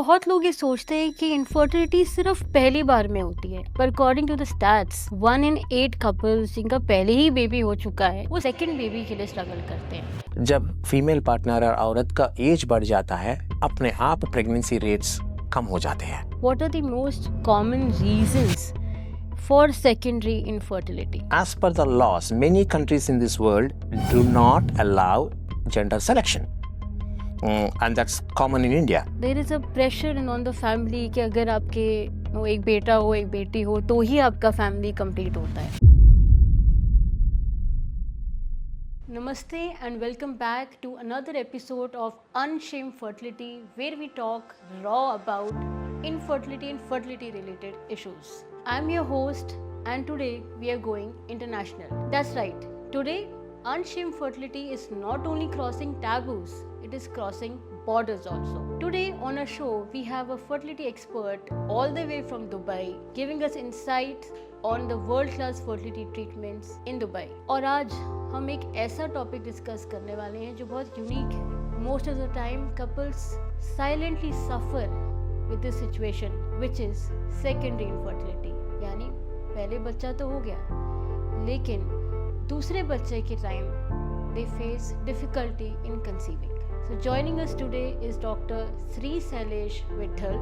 बहुत लोग ये सोचते हैं कि इनफर्टिलिटी सिर्फ पहली बार में होती है, पर according to the stats 1 in 8 couples जिनका पहले ही बेबी हो चुका है वो सेकंड बेबी के लिए स्ट्रगल करते हैं। जब फीमेल पार्टनर और औरत का एज बढ़ जाता है, अपने आप प्रेगनेंसी रेट्स कम हो जाते हैं। What are the most common reasons for secondary infertility? As per the laws, many countries in this world do not allow gender selection. And that's common in India. There is a pressure on the family कि अगर आपके एक बेटा हो एक बेटी हो तो ही आपका फैमिली कंप्लीट होता है। Namaste and welcome back to another episode of Unshame Fertility, where we talk raw about infertility and fertility related issues. I'm your host and today we are going international. That's right. Today Unshame Fertility is not only crossing taboos, it is crossing borders also. Today on our show we have a fertility expert all the way from Dubai giving us insights on the world class fertility treatments in Dubai. और आज हम एक ऐसा topic discuss करने वाले हैं जो बहुत यूनिक है। Most of the time couples silently suffer with this situation which is secondary infertility, यानी पहले बच्चा तो हो गया लेकिन दूसरे बच्चे के time they face difficulty in conceiving. So joining us today is doctor Shri Shailesh Vithal,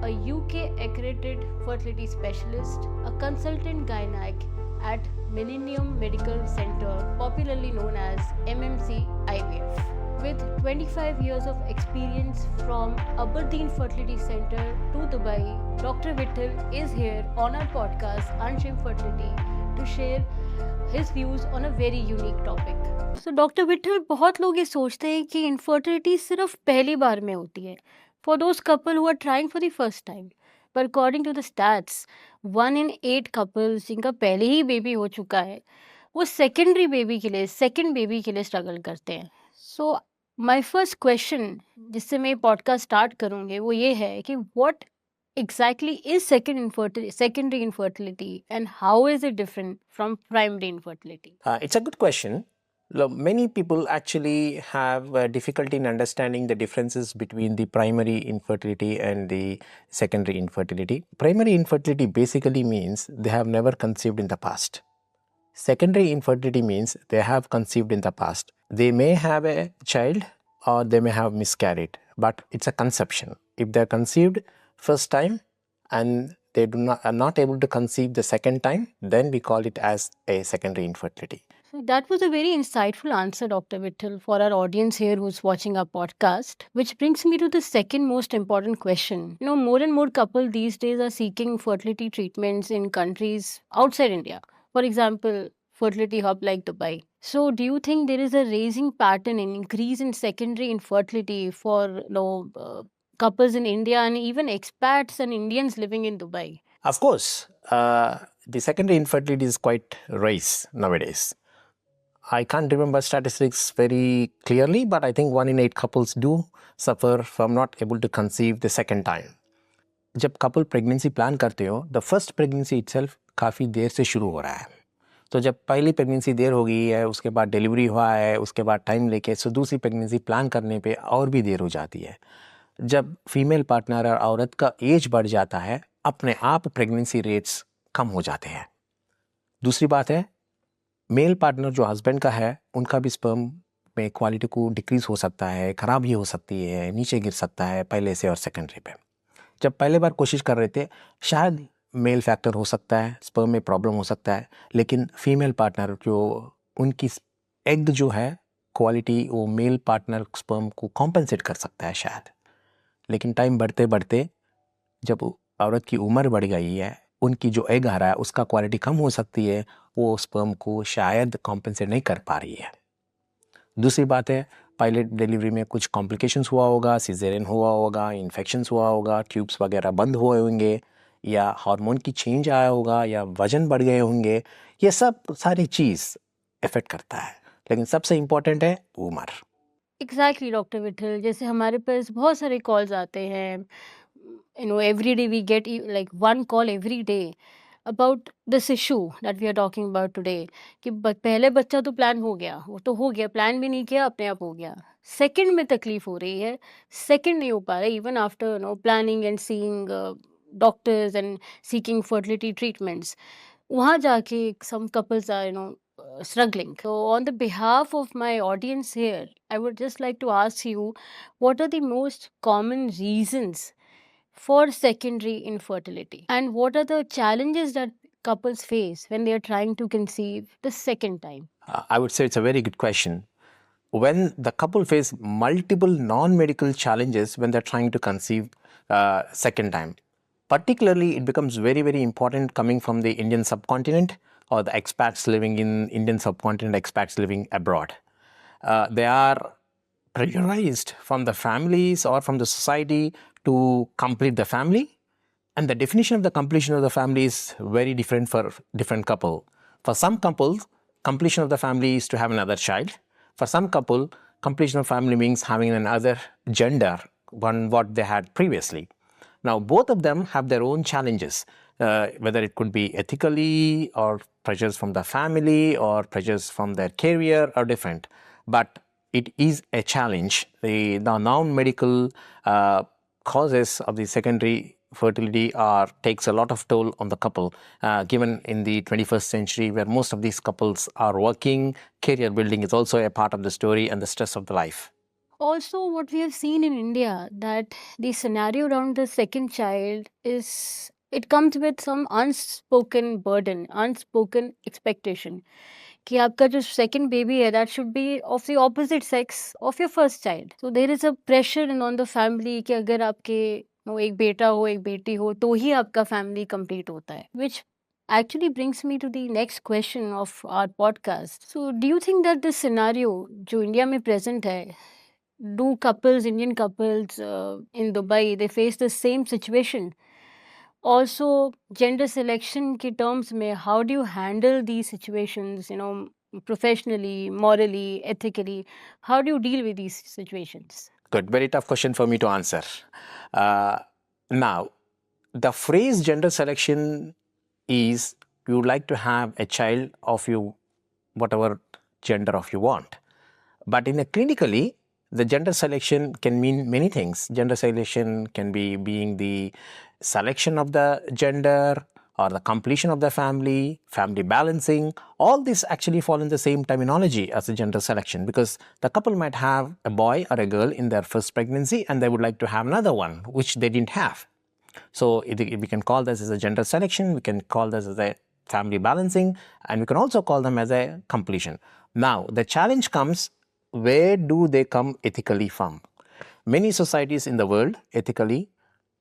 a UK accredited fertility specialist, a consultant gynec at Millennium Medical Center, popularly known as MMC IVF. With 25 years of experience from Aberdeen Fertility Center to Dubai, Dr. Vittal is here on our podcast Unshame Fertility to share his views on a very unique topic. So Dr. Vittal, बहुत लोग ये सोचते हैं कि infertility सिर्फ पहली बार में होती है for those couple who are trying for the first time. But according to the stats, 1 in 8 couples जिनका पहले ही बेबी हो चुका है वो सेकेंडरी बेबी के लिए स्ट्रगल करते हैं। सो माय फर्स्ट क्वेश्चन जिससे मैं पॉडकास्ट स्टार्ट करूँगी वो ये है कि what exactly is secondary infertility and how is it different from primary infertility? It's a good question. Look, many people actually have difficulty in understanding the differences between the primary infertility and the secondary infertility. Primary infertility basically means they have never conceived in the past. Secondary infertility means they have conceived in the past. They may have a child or they may have miscarried, but it's a conception. If they're conceived first time and they are not able to conceive the second time, then we call it as a secondary infertility. So that was a very insightful answer, Dr. Vittal, for our audience here who's watching our podcast, which brings me to the second most important question. More and more couples these days are seeking fertility treatments in countries outside India. For example, fertility hub like Dubai. So do you think there is a rising pattern in increase in secondary infertility for couples in India and even expats and Indians living in Dubai? Of course, the secondary infertility is quite rise nowadays. I can't remember statistics very clearly, but I think 1 in 8 couples do suffer from not able to conceive the second time. जब couple pregnancy plan करते हो, the first pregnancy itself काफ़ी देर से शुरू हो रहा है. तो जब पहली प्रेगनेंसी देर हो गई है, उसके बाद डिलीवरी हुआ है, उसके बाद टाइम लेके दूसरी प्रेगनेंसी प्लान करने पे और भी देर हो जाती है. जब फीमेल पार्टनर और औरत का एज बढ़ जाता है, अपने आप प्रेगनेंसी रेट्स कम हो जाते हैं. दूसरी बात है, मेल पार्टनर जो हस्बैंड का है, उनका भी स्पर्म में क्वालिटी को डिक्रीज हो सकता है, ख़राब भी हो सकती है, नीचे गिर सकता है पहले से और सेकेंडरी पे. जब पहले बार कोशिश कर रहे थे, शायद मेल फैक्टर हो सकता है, स्पर्म में प्रॉब्लम हो सकता है, लेकिन फीमेल पार्टनर जो उनकी एग जो है क्वालिटी वो मेल पार्टनर स्पर्म को कॉम्पेंसेट कर सकता है शायद. लेकिन टाइम बढ़ते बढ़ते जब औरत की उम्र बढ़ गई है, उनकी जो एग आ रहा है उसका क्वालिटी कम हो सकती है, वो स्पर्म को शायद कॉम्पेंसेट नहीं कर पा रही है. दूसरी बात है, पायलट डिलीवरी में कुछ कॉम्प्लिकेशंस हुआ होगा, सिजेरियन हुआ होगा, इन्फेक्शंस हुआ होगा, ट्यूब्स वगैरह बंद हुए होंगे, या हार्मोन की चेंज आया होगा, या वजन बढ़ गए होंगे. ये सब सारी चीज़ इफेक्ट करता है, लेकिन सबसे इम्पोर्टेंट है उम्र. एग्जैक्टली डॉक्टर विठल, जैसे हमारे पास बहुत सारे कॉल्स आते हैं, every day we get like one call every day about this issue that we are talking about today कि पहले बच्चा तो प्लान हो गया, वो तो हो गया, प्लान भी नहीं किया, अपने आप हो गया. सेकंड में तकलीफ हो रही है, सेकंड नहीं हो पा रहा है, even after planning and seeing doctors and seeking fertility treatments, वहाँ जाके some couples are struggling. So on the behalf of my audience here, I would just like to ask you, what are the most common reasons for secondary infertility, and what are the challenges that couples face when they are trying to conceive the second time? I would say it's a very good question. When the couple face multiple non-medical challenges when they're trying to conceive second time, particularly it becomes very, very important coming from the Indian subcontinent or the expats living in Indian subcontinent, expats living abroad. They are pressurized from the families or from the society to complete the family, and the definition of the completion of the family is very different for different couple. For some couples, completion of the family is to have another child. For some couple, completion of family means having another gender, one what they had previously. Now, both of them have their own challenges, whether it could be ethically or pressures from the family or pressures from their career are different. But it is a challenge. The non-medical causes of the secondary fertility takes a lot of toll on the couple, given in the 21st century where most of these couples are working. Career building is also a part of the story and the stress of the life. Also, what we have seen in India, that the scenario around the second child is, it comes with some unspoken burden, unspoken expectation कि आपका जो second baby है, that should be of the opposite sex of your first child. So there is a pressure on the family कि अगर आपके एक बेटा हो एक बेटी हो तो ही आपका family complete होता है, which actually brings me to the next question of our podcast. So do you think that this scenario जो इंडिया में present है, do couples, Indian couples in Dubai, they face the same situation? Also, gender selection ki terms mein, how do you handle these situations, professionally, morally, ethically? How do you deal with these situations? Good, very tough question for me to answer. Now, the phrase gender selection is you would like to have a child of you, whatever gender of you want. But in a clinically, the gender selection can mean many things. Gender selection can be being the selection of the gender or the completion of the family, family balancing. All this actually fall in the same terminology as a gender selection, because the couple might have a boy or a girl in their first pregnancy and they would like to have another one, which they didn't have. So we can call this as a gender selection, we can call this as a family balancing, and we can also call them as a completion. Now, the challenge comes, where do they come ethically from? Many societies in the world ethically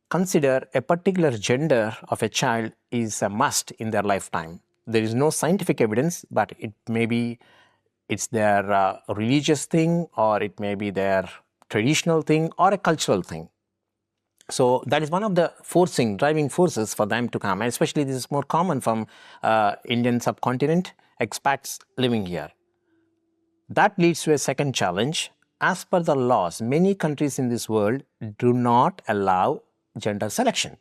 consider a particular gender of a child is a must in their lifetime. There is no scientific evidence, but it may be it's their religious thing, or it may be their traditional thing, or a cultural thing. So that is one of the driving forces for them to come, and especially this is more common from Indian subcontinent expats living here. That leads to a second challenge. As per the laws, many countries in this world do not allow gender selection,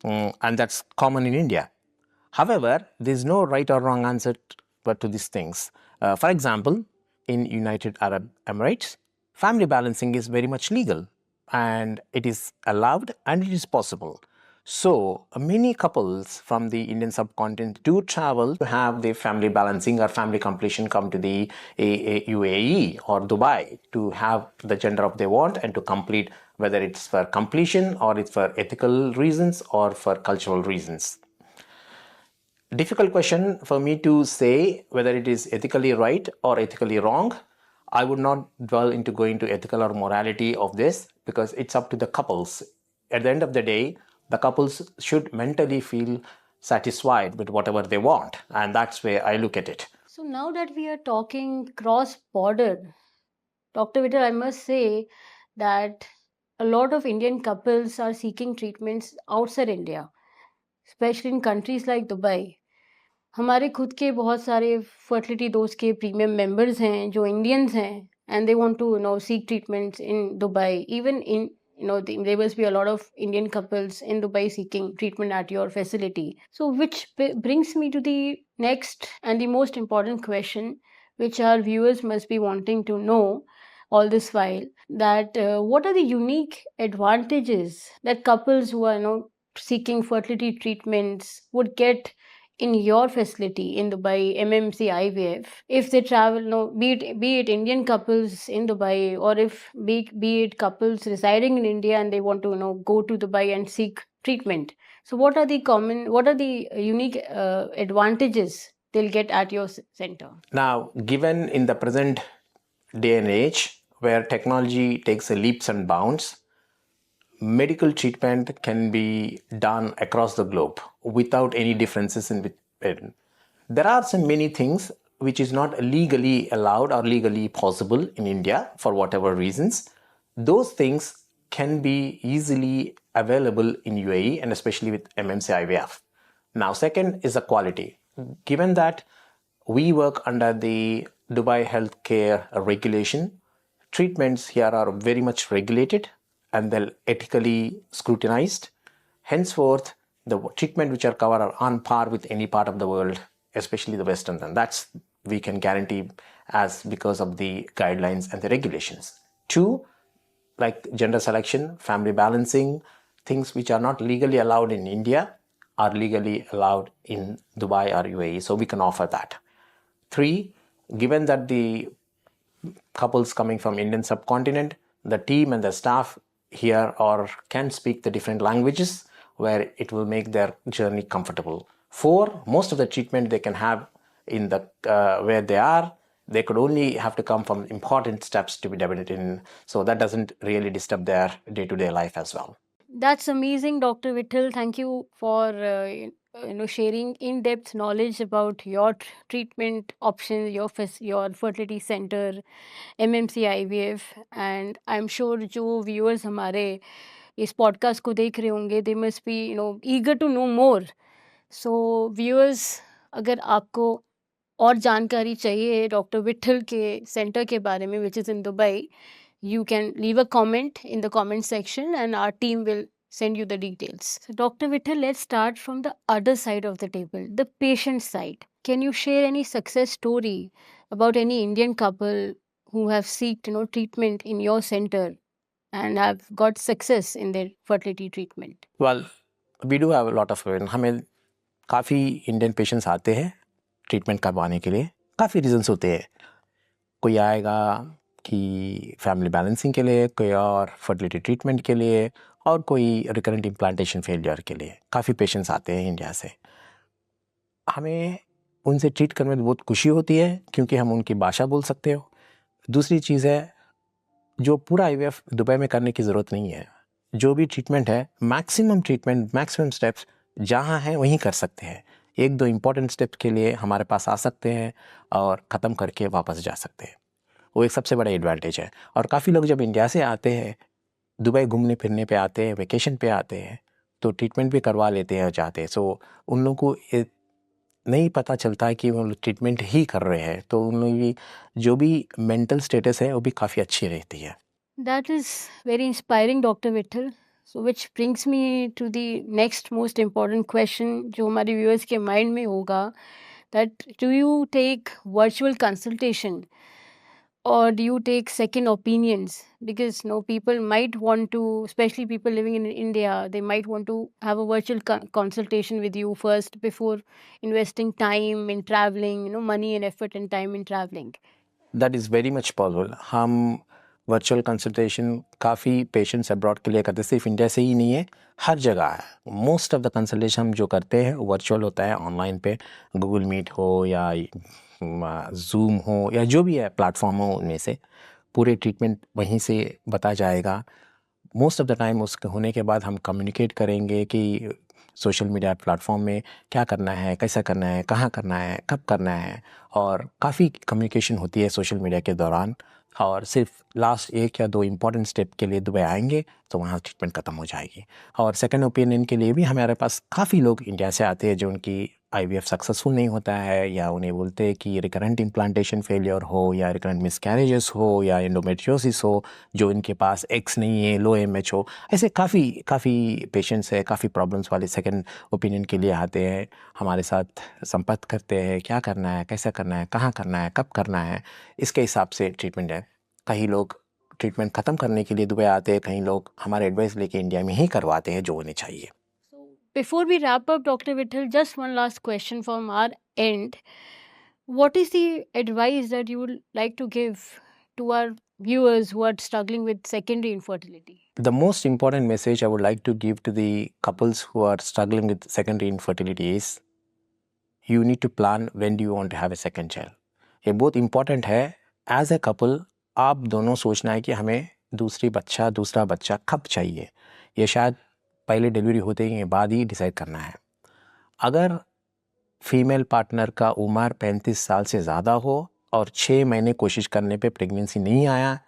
and that's common in India. However, there is no right or wrong answer to these things. For example, in United Arab Emirates, family balancing is very much legal, and it is allowed and it is possible. So many couples from the Indian subcontinent do travel to have their family balancing or family completion, come to the UAE or Dubai to have the gender of they want and to complete, whether it's for completion or it's for ethical reasons or for cultural reasons. Difficult question for me to say whether it is ethically right or ethically wrong. I would not dwell into going to ethical or morality of this, because it's up to the couples. At the end of the day, the couples should mentally feel satisfied with whatever they want, and that's where I look at it. So now that we are talking cross-border, Dr. Vital, I must say that a lot of Indian couples are seeking treatments outside India, especially in countries like Dubai. हमारे खुद के बहुत सारे fertility दोस्त के premium members हैं जो Indians हैं, and they want to seek treatments in Dubai. Even in there must be a lot of Indian couples in Dubai seeking treatment at your facility. So which brings me to the next and the most important question, which our viewers must be wanting to know. all this while, that what are the unique advantages that couples who are seeking fertility treatments would get in your facility in Dubai, MMC IVF, if they travel, no, be it Indian couples in Dubai, or if be it couples residing in India and they want to go to Dubai and seek treatment. So what are the unique advantages they'll get at your center? Now, given in the present day and age where technology takes a leaps and bounds, medical treatment can be done across the globe without any differences in between. There are some many things which is not legally allowed or legally possible in India for whatever reasons. Those things can be easily available in UAE and especially with MMC IVF. Now, second is the quality. Given that we work under the Dubai healthcare regulation, treatments here are very much regulated and they're ethically scrutinized. Henceforth, the treatment which are covered are on par with any part of the world, especially the Western. And that's we can guarantee as because of the guidelines and the regulations. Two, like gender selection, family balancing, things which are not legally allowed in India are legally allowed in Dubai or UAE. So we can offer that. Three, given that the couples coming from Indian subcontinent, the team and the staff here or can speak the different languages where it will make their journey comfortable. Four, most of the treatment they can have in the where they are, they could only have to come from important steps to be debited in, so that doesn't really disturb their day-to-day life as well. That's amazing, Dr. Vittal. Thank you for sharing in-depth knowledge about your treatment options, your fertility center, MMC IVF, and I'm sure जो viewers हमारे इस podcast को देख रहे होंगे, they must be eager to know more. So viewers, अगर आपको और जानकारी चाहिए डॉक्टर विठल के सेंटर के बारे में, which is in Dubai, you can leave a comment in the comment section and our team will send you the details. So Dr. Vittal, let's start from the other side of the table, the patient side. Can you share any success story about any Indian couple who have sought treatment in your center and have got success in their fertility treatment? Well, we do have a lot of हमें काफ़ी Indian patients आते हैं treatment करवाने के लिए. काफ़ी reasons होते हैं. कोई आएगा कि फैमिली बैलेंसिंग के लिए, कोई और फर्टिलिटी ट्रीटमेंट के लिए, और कोई रिकरेंट इम्प्लांटेशन फेलियर के लिए. काफ़ी पेशेंट्स आते हैं इंडिया से. हमें उनसे ट्रीट करने में बहुत खुशी होती है क्योंकि हम उनकी भाषा बोल सकते हो. दूसरी चीज़ है, जो पूरा IVF दुबई में करने की ज़रूरत नहीं है. जो भी ट्रीटमेंट है, मैक्सिमम स्टेप्स जहाँ हैं वहीं कर सकते हैं. एक दो इम्पॉर्टेंट स्टेप के लिए हमारे पास आ सकते हैं और ख़त्म करके वापस जा सकते हैं. वो एक सबसे बड़ा एडवांटेज है. और काफ़ी लोग जब इंडिया से आते हैं, दुबई घूमने फिरने पे आते हैं, वेकेशन पे आते हैं, तो ट्रीटमेंट भी करवा लेते हैं और जाते हैं. सो उन लोगों को नहीं पता चलता है कि वो लोग ट्रीटमेंट ही कर रहे हैं, तो उन लोगों की जो भी मेंटल स्टेटस है वो भी काफ़ी अच्छी रहती है. That is very inspiring, Dr. Vittal. So which brings me to the next most important question जो हमारे viewers के mind में होगा, that do you take virtual consultation or do you take second opinions? Because people might want to, especially people living in India, they might want to have a virtual consultation with you first before investing time in traveling, money and effort and time in traveling. That is very much possible. हम virtual consultation काफ़ी patients abroad के लिए करते हैं. सिर्फ India से ही नहीं है, हर जगह है. मोस्ट ऑफ द कंसल्टेशन हम जो करते हैं वर्चुअल होता है, ऑनलाइन पे गूगल मीट हो या जूम हो या जो भी है प्लेटफॉर्म हो, उनमें से पूरे ट्रीटमेंट वहीं से बताया जाएगा. मोस्ट ऑफ द टाइम उसके होने के बाद हम कम्युनिकेट करेंगे कि सोशल मीडिया प्लेटफॉर्म में क्या करना है, कैसा करना है, कहाँ करना है, कब करना है, और काफ़ी कम्युनिकेशन होती है सोशल मीडिया के दौरान. और सिर्फ लास्ट एक या दो इम्पॉर्टेंट स्टेप के लिए दुबई आएंगे तो वहाँ ट्रीटमेंट ख़त्म हो जाएगी. और सेकंड ओपिनियन के लिए भी हमारे पास काफ़ी लोग इंडिया से आते हैं जो उनकी IVF सक्सेसफुल नहीं होता है, या उन्हें बोलते हैं कि रिकरेंट इम्प्लांटेशन फेलियर हो या रिकरेंट मिसकैरेजेस हो या एंडोमेट्रियोसिस हो, जो इनके पास एक्स नहीं है, लो MH हो. ऐसे काफ़ी पेशेंट्स है, काफ़ी प्रॉब्लम्स वाले सेकंड ओपिनियन के लिए आते हैं, हमारे साथ संपर्क करते हैं. क्या करना है, कैसा करना है, कहाँ करना है, कब करना है, इसके हिसाब से ट्रीटमेंट है. कई लोग ट्रीटमेंट ख़त्म करने के लिए दुबई आते हैं, कहीं लोग हमारे एडवाइस लेके इंडिया में ही करवाते हैं जो उन्हें चाहिए. So, before we wrap up, Dr. Vittal, just one last question from our end. What is the advice that you would like to give to our viewers who are struggling with secondary infertility? The most important message I would like to give to the couples who are struggling with secondary infertility is you need to plan when do you want to have a second child. ये बहुत important है. As a couple आप दोनों सोचना है कि हमें दूसरा बच्चा कब चाहिए. ये शायद पहले डिलीवरी होते के बाद ही डिसाइड करना है. अगर फीमेल पार्टनर का उम्र 35 साल से ज़्यादा हो और 6 महीने कोशिश करने पे प्रेगनेंसी नहीं आया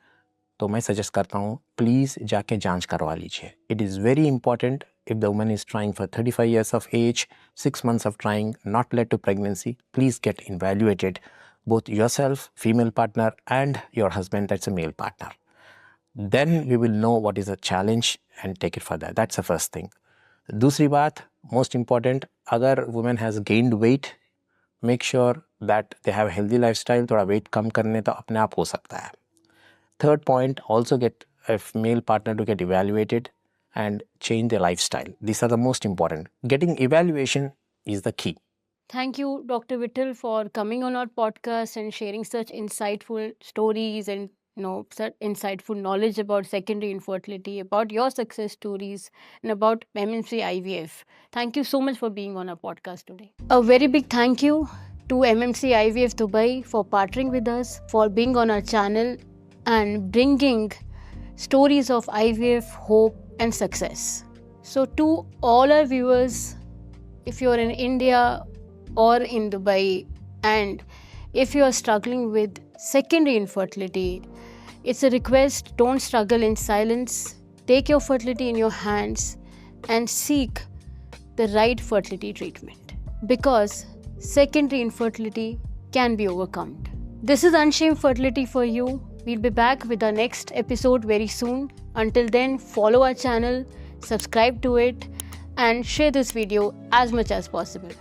तो मैं सजेस्ट करता हूँ प्लीज़ जाके जांच करवा लीजिए. It is very important. If the woman is trying for 35 years of age, 6 months of trying, not led to pregnancy, please get evaluated, both yourself, female partner, and your husband, that's a male partner. Then we will know what is the challenge and take it further. That's the first thing. दूसरी बात, most important, अगर woman has gained weight, make sure that they have a healthy lifestyle. थोड़ा weight कम करने तो अपने आप हो सकता है. Third point, also get a male partner to get evaluated and change their lifestyle. These are the most important. Getting evaluation is the key. Thank you, Dr. Vittal, for coming on our podcast and sharing such insightful stories and such insightful knowledge about secondary infertility, about your success stories, and about MMC IVF. Thank you so much for being on our podcast today. A very big thank you to MMC IVF Dubai for partnering with us, for being on our channel and bringing stories of IVF, hope, and success. So, to all our viewers, if you're in India or in Dubai, and if you are struggling with secondary infertility, it's a request, don't struggle in silence. Take your fertility in your hands and seek the right fertility treatment, because secondary infertility can be overcome. This is Unshame Fertility for you. We'll be back with our next episode very soon. Until then, follow our channel, subscribe to it, and share this video as much as possible.